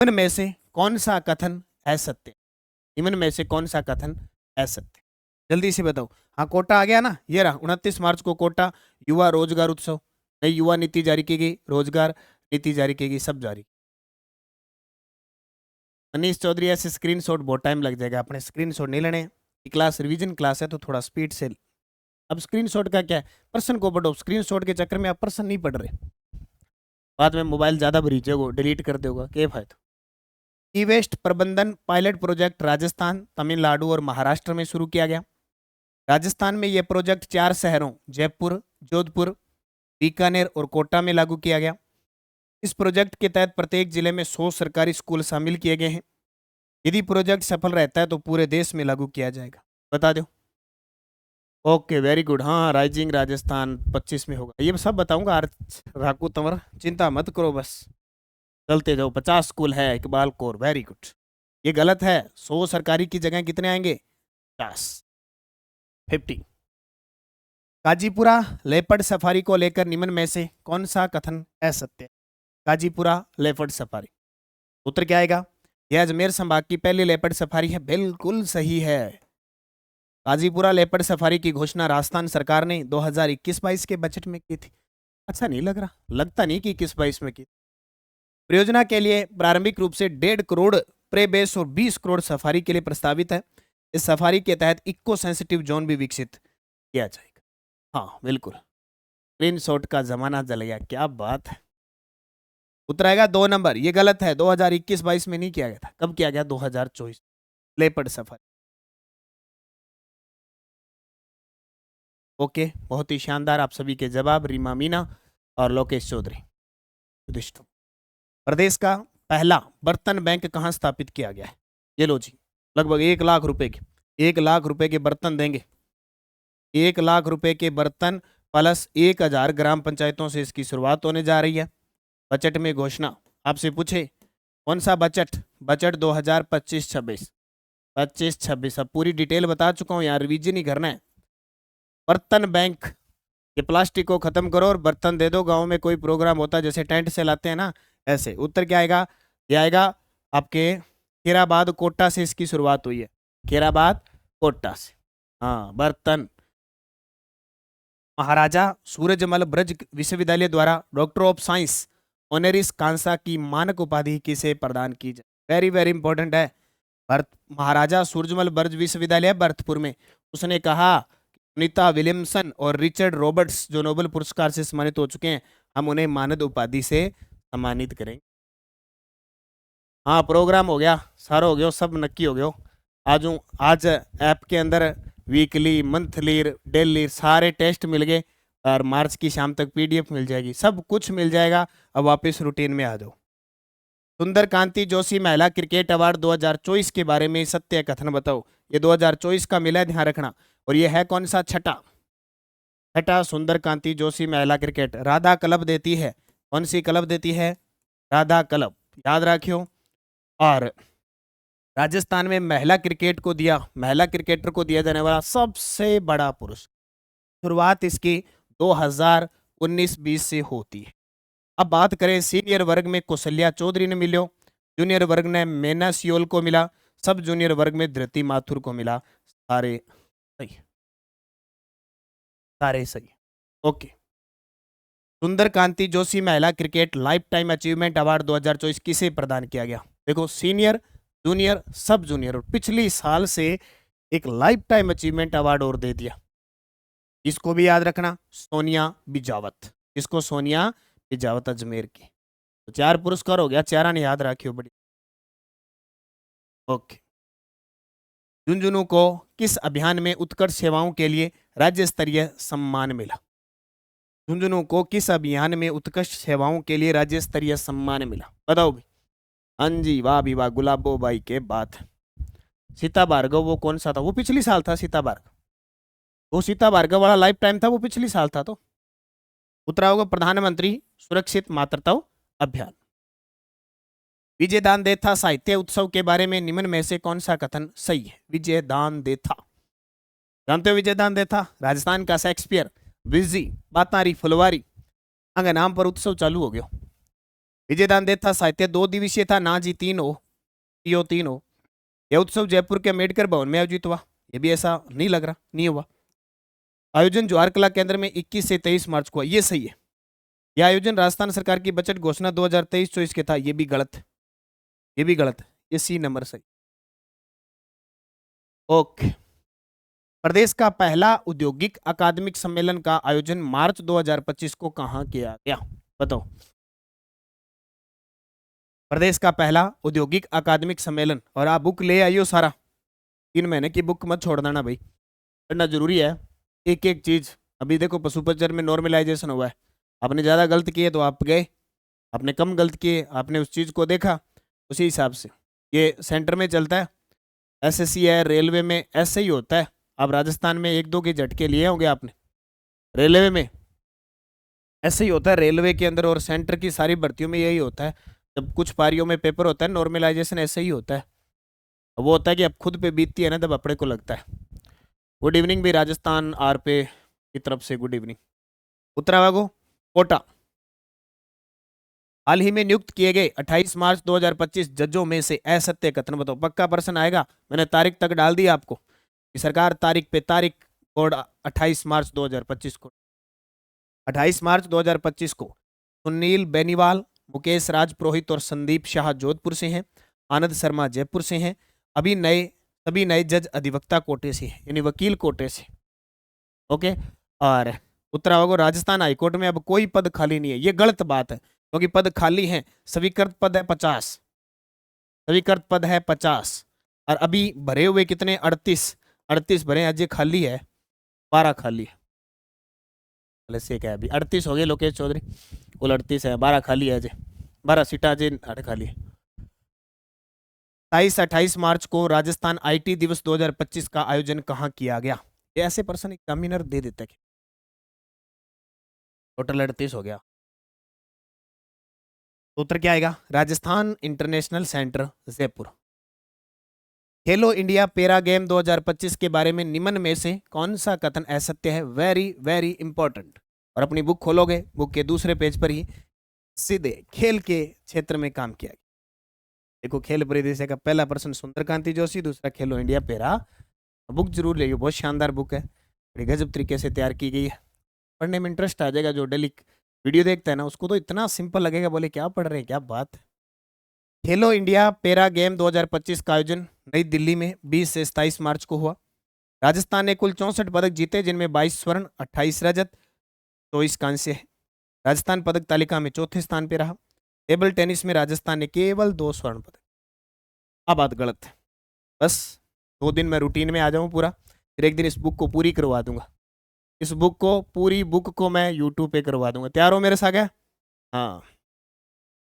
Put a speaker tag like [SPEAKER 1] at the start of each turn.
[SPEAKER 1] निम्न में से कौन सा कथन असत्य? निम्न में से कौन सा कथन असत्य? जल्दी से बताओ। हाँ, कोटा आ गया ना, ये रहा 29 मार्च को कोटा युवा रोजगार उत्सव, नई युवा नीति जारी की गई, रोजगार नीति जारी की गई, सब जारी। मनीष चौधरी, ऐसे स्क्रीनशॉट बहुत टाइम लग जाएगा, अपने स्क्रीनशॉट नहीं लेने। क्लास रिवीजन क्लास है तो थोड़ा स्पीड से। अब स्क्रीनशॉट का क्या है, प्रश्न को पढ़ो, स्क्रीनशॉट के चक्कर में आप प्रश्न नहीं पढ़ रहे, बाद में मोबाइल ज्यादा भरीजोगे, डिलीट कर दोगे, क्या फायदा। ई वेस्ट प्रबंधन पायलट प्रोजेक्ट राजस्थान, तमिलनाडु और महाराष्ट्र में शुरू किया गया। राजस्थान में यह प्रोजेक्ट 4 शहरों जयपुर, जोधपुर, बीकानेर और कोटा में लागू किया गया। इस प्रोजेक्ट के तहत प्रत्येक जिले में 100 सरकारी स्कूल शामिल किए गए हैं। यदि प्रोजेक्ट सफल रहता है तो पूरे देश में लागू किया जाएगा। बता दो। Okay, very good. हाँ, राइजिंग राजस्थान 25 में होगा, ये सब बताऊंगा। राकू तंवर, चिंता मत करो, बस चलते जाओ। 50 स्कूल है इकबाल कौर, वेरी गुड। ये गलत है, 100 सरकारी की जगह कितने आएंगे? 50। काजीपुरा लेपर्ड सफारी को लेकर निम्न में से कौन सा कथन असत्य? काजीपुरा लेपर्ड सफारी, उत्तर क्या आएगा? यह अजमेर संभाग की पहली लेपर्ड सफारी है, बिल्कुल सही है। काजीपुरा लेपर्ड सफारी की घोषणा राजस्थान सरकार ने 2021-22 के बजट में की थी। अच्छा नहीं लग रहा, लगता नहीं कि 21-22 में की। परियोजना के लिए प्रारंभिक रूप से 1.5 करोड़ प्रे बेस और 20 करोड़ सफारी के लिए प्रस्तावित है। इस सफारी के तहत इको सेंसिटिव जोन भी विकसित किया जाएगा। हाँ बिल्कुल, स्क्रीनशॉट का जमाना चल गया, क्या बात है। उत्तर आएगा 2 नंबर। ये गलत है, 2021-22 में नहीं किया गया था। कब किया गया? 2024 लेपर्ड सफारी। ओके, बहुत ही शानदार आप सभी के जवाब, रीमा मीना और लोकेश चौधरी। प्रदेश का पहला बर्तन बैंक कहाँ स्थापित किया गया है? ये लो जी, लगभग 1 लाख रुपए के, 1 लाख रुपए के बर्तन देंगे। 1 लाख रुपए के बर्तन प्लस 1000 ग्राम पंचायतों से इसकी शुरुआत होने जा रही है। बजट में घोषणा आपसे पूछे कौन सा बजट? बजट 2025-26, 25-26। अब पूरी डिटेल बता चुका हूँ यार, रिवीजन ही करना है। बर्तन बैंक, ये प्लास्टिक को खत्म करो और बर्तन दे दो। गांव में कोई प्रोग्राम होता है जैसे टेंट से लाते हैं ना, ऐसे। उत्तर क्या आएगा? ये आएगा आपके खैराबाद कोटा से इसकी शुरुआत हुई है, खैराबाद कोटा से। हाँ, बर्तन। महाराजा सूरजमल ब्रज विश्वविद्यालय द्वारा डॉक्टर ऑफ साइंस ऑनरिस कांसा की मानक उपाधि किसे प्रदान की जाए? वेरी वेरी इंपॉर्टेंट है। महाराजा सूरजमल ब्रज विश्वविद्यालय भरतपुर में, उसने कहा सुनीता विलियमसन और रिचर्ड रॉबर्ट्स जो नोबेल पुरस्कार से सम्मानित हो चुके हैं, हम उन्हें मानद उपाधि से सम्मानित करेंगे। हाँ, प्रोग्राम हो गया, सारा हो गया, सब नक्की हो गया। आज ऐप के अंदर वीकली, मंथली, डेली सारे टेस्ट मिल गए और मार्च की शाम तक पीडीएफ मिल जाएगी, सब कुछ मिल जाएगा। अब वापस रूटीन में आ जाओ। सुंदर कांति जोशी महिला क्रिकेट अवार्ड 2024 के बारे में सत्य कथन बताओ। ये 2024 का मिला, ध्यान रखना। और ये है कौन सा? छठा सुंदर कांति जोशी महिला क्रिकेट। राधा क्लब देती है, कौन सी क्लब देती है? राधा क्लब, याद रखियो। और राजस्थान में महिला क्रिकेटर को दिया जाने वाला सबसे बड़ा पुरस्कार, शुरुआत इसकी 2019-20 से होती है। अब बात करें सीनियर वर्ग में कौशल्या चौधरी ने मिलो, जूनियर वर्ग में मैना सियोल को मिला, सब जूनियर वर्ग में धृति माथुर को मिला। सारे सही, सारे सही। ओके, सुंदर कांति जोशी महिला cricket life time achievement award 2024 किसे प्रदान किया गया? देखो, सीनियर, जूनियर, सब जूनियर, और पिछली साल से एक लाइफ टाइम अचीवमेंट अवार्ड और दे दिया। इसको भी याद रखना, सोनिया बिजावत। इसको? सोनिया बिजावत, अजमेर की। तो 4 पुरस्कार हो गया, 4 ने याद रखियो बड़ी। ओके, झुंझुनू को किस अभियान में उत्कृष्ट सेवाओं के लिए राज्य स्तरीय सम्मान मिला? झुंझुनू को किस अभियान में उत्कृष्ट सेवाओं के लिए राज्य स्तरीय सम्मान मिला? बताओ भी। हाँ जी, वाह भी वाह, गुलाबो भाई के बात। सीता भार्गव वो कौन सा था? वो पिछली साल था सीता भार्गव, वो सीता भार्गव वाला लाइफ टाइम था, वो पिछली साल था। तो उत्तर होगा प्रधानमंत्री सुरक्षित मातृत्व अभियान। विजयदान देथा साहित्य उत्सव के बारे में निम्न में से कौन सा कथन सही है? विजयदान देथा, जानते हो विजयदान देथा? राजस्थान का शेक्सपियर, विजी, बातारी, फुलवारी, अगर नाम पर उत्सव चालू हो गया। विजयदान देथा साहित्य 2 दिवसीय था, ना जी 3 हो, पीओ 3 हो। यह उत्सव जयपुर के अम्बेडकर भवन में आयोजित हुआ, ये भी ऐसा नहीं लग रहा, नहीं हुआ। आयोजन जवाहर कला केंद्र में 21 से 23 मार्च को, ये सही है। यह आयोजन राजस्थान सरकार की बजट घोषणा 2023-24 के था, ये भी गलत, ये भी गलत, ये सी नंबर सही। ओके। प्रदेश का पहला औद्योगिक अकादमिक सम्मेलन का आयोजन मार्च 2025 को कहां किया गया, बताओ। प्रदेश का पहला औद्योगिक अकादमिक सम्मेलन, और आप बुक ले आइयो सारा, 3 महीने की बुक मत छोड़ देना भाई, पढ़ना जरूरी है एक एक चीज। अभी देखो पशुपचर में नॉर्मलाइजेशन हुआ है, आपने ज़्यादा गलत किए तो आप गए, आपने कम गलत किए आपने उस चीज़ को देखा, उसी हिसाब से ये सेंटर में चलता है। एसएससी है, रेलवे में ऐसे ही होता है। अब राजस्थान में 1-2 के झटके लिए होंगे आपने, रेलवे में ऐसे ही होता है, रेलवे के अंदर और सेंटर की सारी भर्तियों में यही होता है। जब कुछ पारियों में पेपर होता है नॉर्मलाइजेशन ऐसे ही होता है, वो होता है कि अब खुद पे बीतती है ना तब अपने को लगता है। गुड इवनिंग भी राजस्थान आर पे की तरफ से, गुड इवनिंग। उत्तरावागो कोटा, हाल ही में नियुक्त किए गए 28 मार्च 2025 जजों में से असत्य कथन बताओ। पक्का प्रश्न आएगा, मैंने तारीख तक डाल दी आपको कि सरकार तारीख पे तारीख, कोड 28 मार्च 2025 को, 28 मार्च 2025 को सुनील बेनीवाल, मुकेश राज पुरोहित और संदीप शाह जोधपुर से हैं, आनंद शर्मा जयपुर से हैं, सभी नए जज अधिवक्ता कोटे से हैं, यानी वकील कोटे से। ओके। और उत्तरावागो राजस्थान हाईकोर्ट में अब कोई पद खाली नहीं है, ये गलत बात है क्योंकि पद खाली हैं। स्वीकृत पद है 50, स्वीकृत पद है 50 और अभी भरे हुए कितने, 38 भरे, आज ये खाली है 12 खाली है। से क्या है अभी 38 हो गए लोकेश चौधरी, कुल 38 है, 12 खाली है, अजय 12 सीटा अजय 8 खाली है। 27-28 मार्च को राजस्थान आईटी दिवस 2025 का आयोजन कहाँ किया गया, ये ऐसे पर्सन एग्जामिनर दे देता है। टोटल 38 हो गया, तो उत्तर क्या आएगा, राजस्थान इंटरनेशनल सेंटर जयपुर। खेलो इंडिया पैरा गेम 2025 के बारे में निम्न में से कौन सा कथन असत्य है, वेरी वेरी इंपॉर्टेंट। और अपनी बुक खोलोगे, बुक के दूसरे पेज पर ही सीधे खेल के क्षेत्र में काम किया गया। देखो खेल परिदृश्य का पहला प्रश्न सुंदरकांति जोशी, दूसरा खेलो इंडिया पैरा। बुक जरूर ले, बहुत शानदार बुक है, बड़ी गजब तरीके से तैयार की गई है, पढ़ने में इंटरेस्ट आ जाएगा। जो डेली वीडियो देखता है ना उसको तो इतना सिंपल लगेगा, बोले क्या पढ़ रहे हैं, क्या बात। खेलो इंडिया पैरा गेम 2025 का आयोजन नई दिल्ली में 20 से 27 मार्च को हुआ। राजस्थान ने कुल 64 पदक जीते, जिनमें 22 स्वर्ण, 28 रजत, 24 कांस्य है। राजस्थान पदक तालिका में चौथे स्थान पर रहा। टेबल टेनिस में राजस्थान ने केवल 2 स्वर्ण पदक। अब बात गलत है, बस 2 दिन में रूटीन में आ जाऊं पूरा, फिर एक दिन इस बुक को पूरी करवा दूंगा। इस बुक को, पूरी बुक को मैं यूट्यूब पे करवा दूंगा। तैयार हो मेरे साथ? हाँ,